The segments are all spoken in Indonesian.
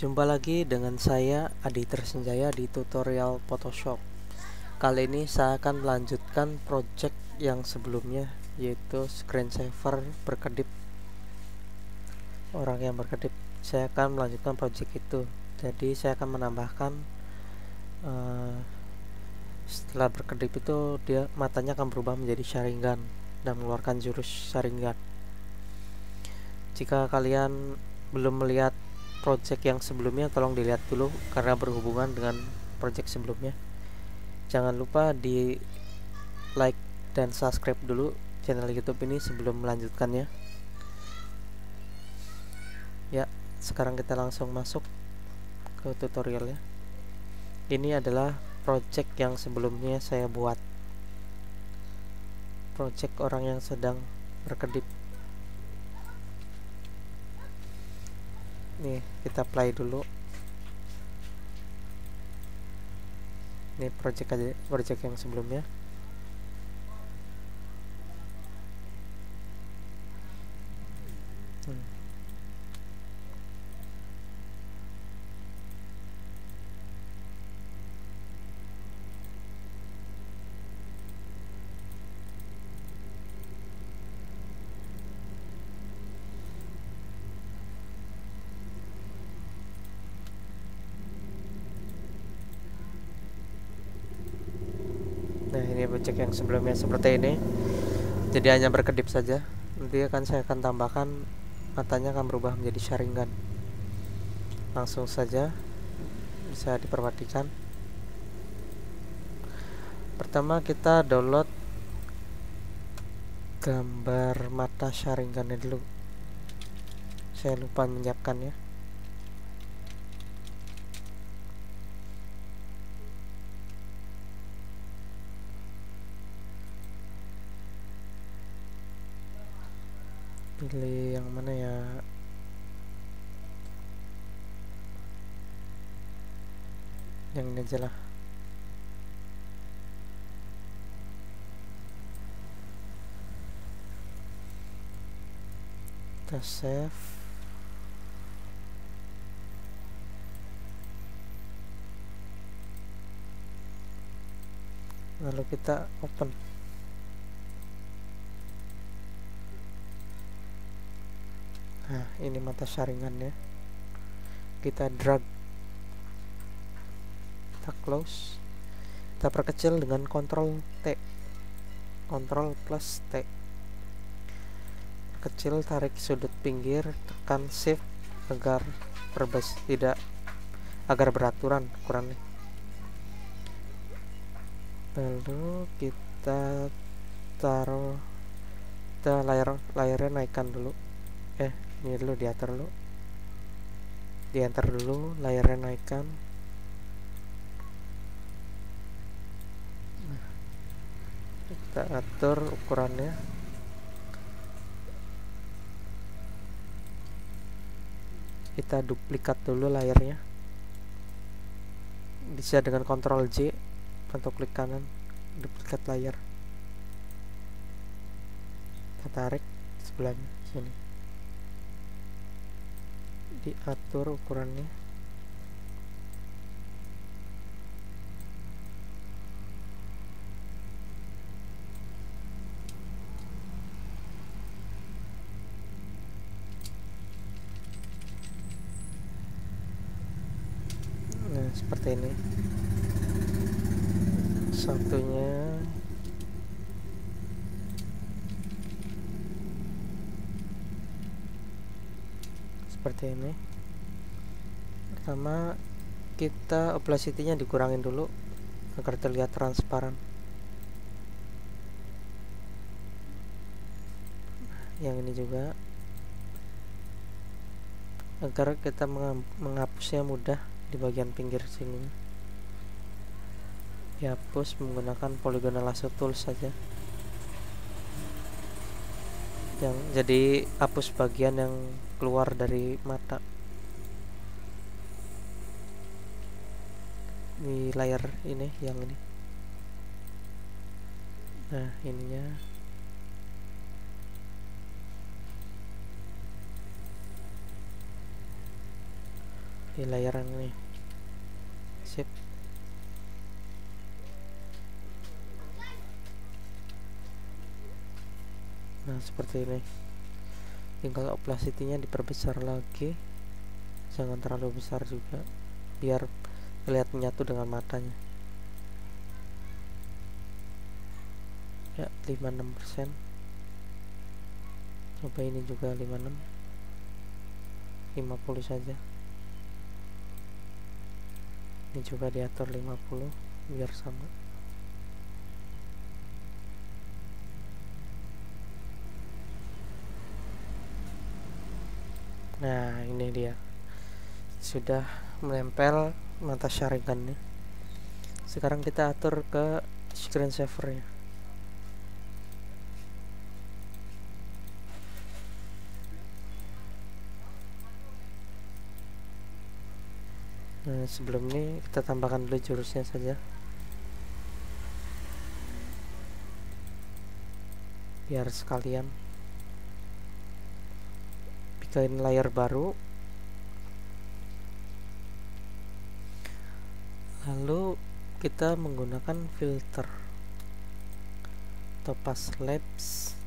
Jumpa lagi dengan saya Adi Tersenjaya di tutorial Photoshop. Kali ini saya akan melanjutkan project yang sebelumnya, yaitu screensaver berkedip, orang yang berkedip. Saya akan melanjutkan project itu. Jadi saya akan menambahkan setelah berkedip itu dia matanya akan berubah menjadi Sharingan dan mengeluarkan jurus Sharingan. Jika kalian belum melihat project yang sebelumnya, tolong dilihat dulu karena berhubungan dengan project sebelumnya. Jangan lupa di like dan subscribe dulu channel YouTube ini sebelum melanjutkannya. Ya, sekarang kita langsung masuk ke tutorialnya. Ini adalah project yang sebelumnya saya buat, project orang yang sedang berkedip. Nih, kita play dulu. Ini project yang sebelumnya. Nah, ini project yang sebelumnya seperti ini. Jadi hanya berkedip saja. Nanti saya akan tambahkan matanya akan berubah menjadi Sharingan. Langsung saja bisa diperhatikan. Pertama kita download gambar mata Sharingan dulu. Saya lupa menyiapkannya. Pilih yang mana ya? Yang ini aja lah. Kita save. Lalu kita open. Nah, ini mata Sharingannya. Kita drag, kita close, kita perkecil dengan Ctrl T, Ctrl plus T. Kecil, tarik sudut pinggir, tekan shift agar beraturan ukurannya. Lalu kita taruh, kita layarnya naikkan dulu. Ini dulu diatur dulu. Diantar dulu, layarnya naikkan. Kita atur ukurannya. Kita duplikat dulu layarnya. Bisa dengan Ctrl J atau klik kanan, duplikat layar. Kita tarik sebelahnya sini. Diatur ukurannya. Nah, seperti ini. Satunya seperti ini. Pertama kita opacity-nya dikurangin dulu agar terlihat transparan. Yang ini juga agar kita menghapusnya mudah di bagian pinggir sini. Dihapus menggunakan polygonal lasso tool saja. Jadi hapus bagian yang keluar dari mata di layar ini, yang ini. Nah, ininya di layar ini. Sip. Nah, seperti ini. Tinggal opacity-nya diperbesar lagi, jangan terlalu besar juga biar terlihat menyatu dengan matanya. Ya, 56%. Coba ini juga 56, 50 saja. Ini juga diatur 50 biar sama. Nah, ini dia sudah menempel mata sharingannya. Sekarang kita atur ke screensaver-nya. Nah, sebelum ini kita tambahkan dulu jurusnya saja biar sekalian bikin layar baru. Lalu kita menggunakan filter Topaz Labs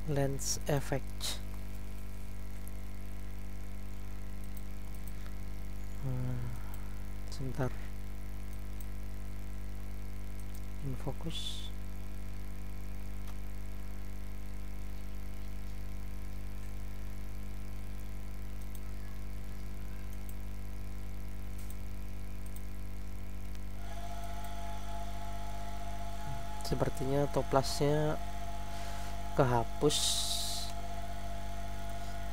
Lens Effect. Sebentar, in fokus. Sepertinya toplasnya kehapus,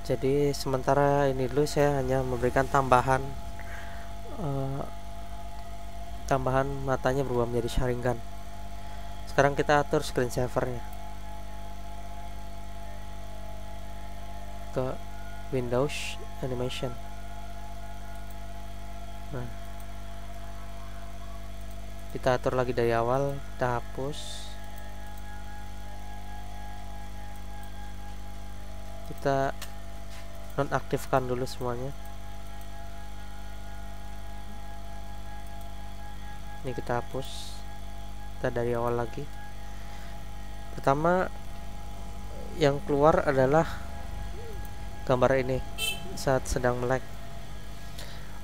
jadi sementara ini dulu saya hanya memberikan tambahan matanya berubah menjadi sharingan. Sekarang kita atur screensaver-nya ke Windows Animation. Nah, kita atur lagi dari awal, kita hapus, kita nonaktifkan dulu semuanya. Ini kita hapus, kita dari awal lagi. Pertama yang keluar adalah gambar ini saat sedang melek.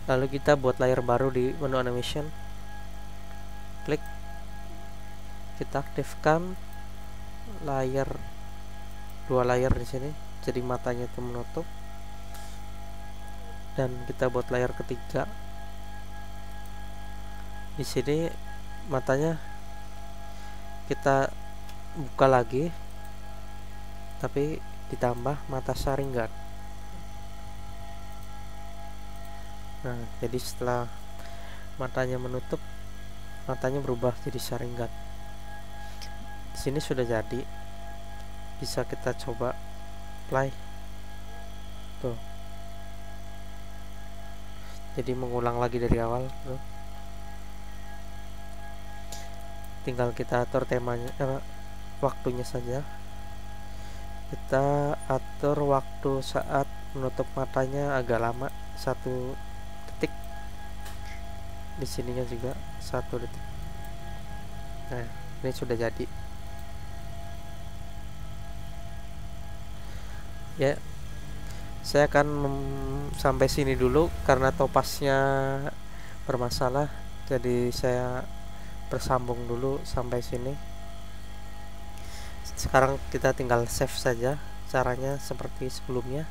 Lalu kita buat layar baru di menu animation, klik, kita aktifkan layar, dua layar di sini, jadi matanya itu menutup, dan kita buat layar ketiga. Di sini matanya kita buka lagi, tapi ditambah mata sharingan. Nah, jadi setelah matanya menutup, matanya berubah jadi sharingan. Di sini sudah jadi, bisa kita coba play. Tuh, jadi mengulang lagi dari awal. Tuh, tinggal kita atur temanya, waktunya saja. Kita atur waktu saat menutup matanya agak lama, 1 detik. Di sininya juga 1 detik. Nah, ini sudah jadi. Ya, saya akan sampai sini dulu karena topasnya bermasalah, jadi saya bersambung dulu sampai sini. Sekarang kita tinggal save saja. Caranya seperti sebelumnya,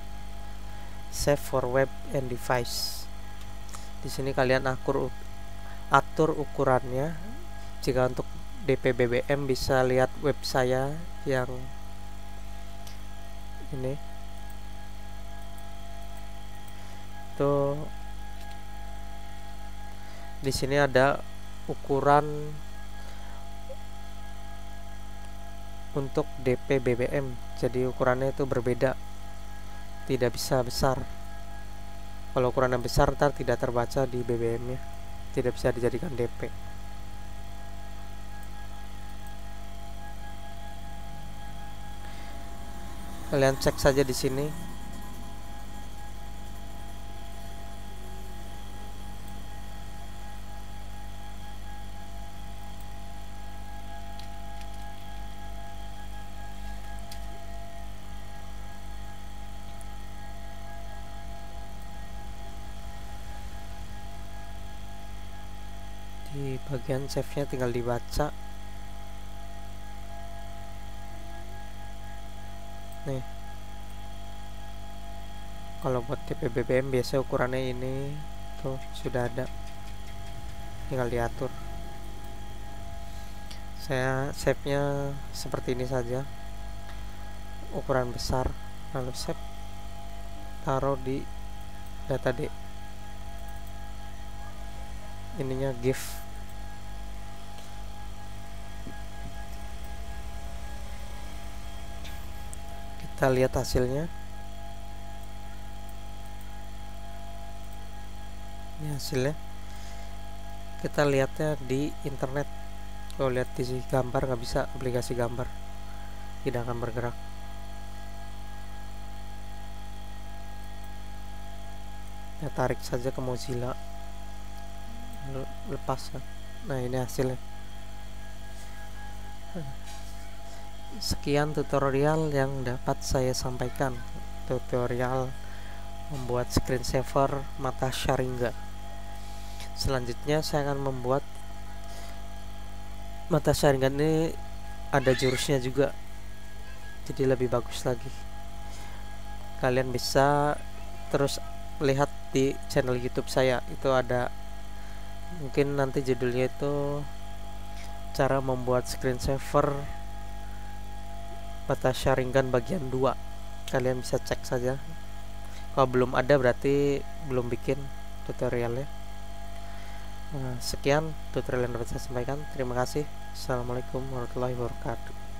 save for web and device. Di sini kalian atur ukurannya. Jika untuk DP-BBM bisa lihat web saya yang ini. Tuh, di sini ada ukuran untuk DP-BBM, jadi ukurannya itu berbeda, tidak bisa besar. Kalau ukurannya besar ntar tidak terbaca di BBM nya, tidak bisa dijadikan DP. Kalian cek saja di sini. di bagian save-nya tinggal dibaca. Nih, kalau buat DP BBM biasa ukurannya ini tuh sudah ada, tinggal diatur. Saya save-nya seperti ini saja, ukuran besar, lalu save, taruh di data D, ininya GIF. Kita lihat hasilnya. Ini hasilnya. Kita lihatnya di internet. Kalau lihat di gambar nggak bisa, aplikasi gambar tidak akan bergerak. Ya, tarik saja ke Mozilla, lepas kan. Nah, ini hasilnya. Sekian tutorial yang dapat saya sampaikan. Tutorial membuat screensaver mata Sharingan. Selanjutnya saya akan membuat mata Sharingan ini ada jurusnya juga, jadi lebih bagus lagi. Kalian bisa terus lihat di channel YouTube saya, itu ada, mungkin nanti judulnya itu cara membuat screensaver mata Sharingan bagian 2. Kalian bisa cek saja. Kalau belum ada berarti belum bikin tutorialnya. Sekian tutorial yang dapat saya sampaikan. Terima kasih. Assalamualaikum warahmatullahi wabarakatuh.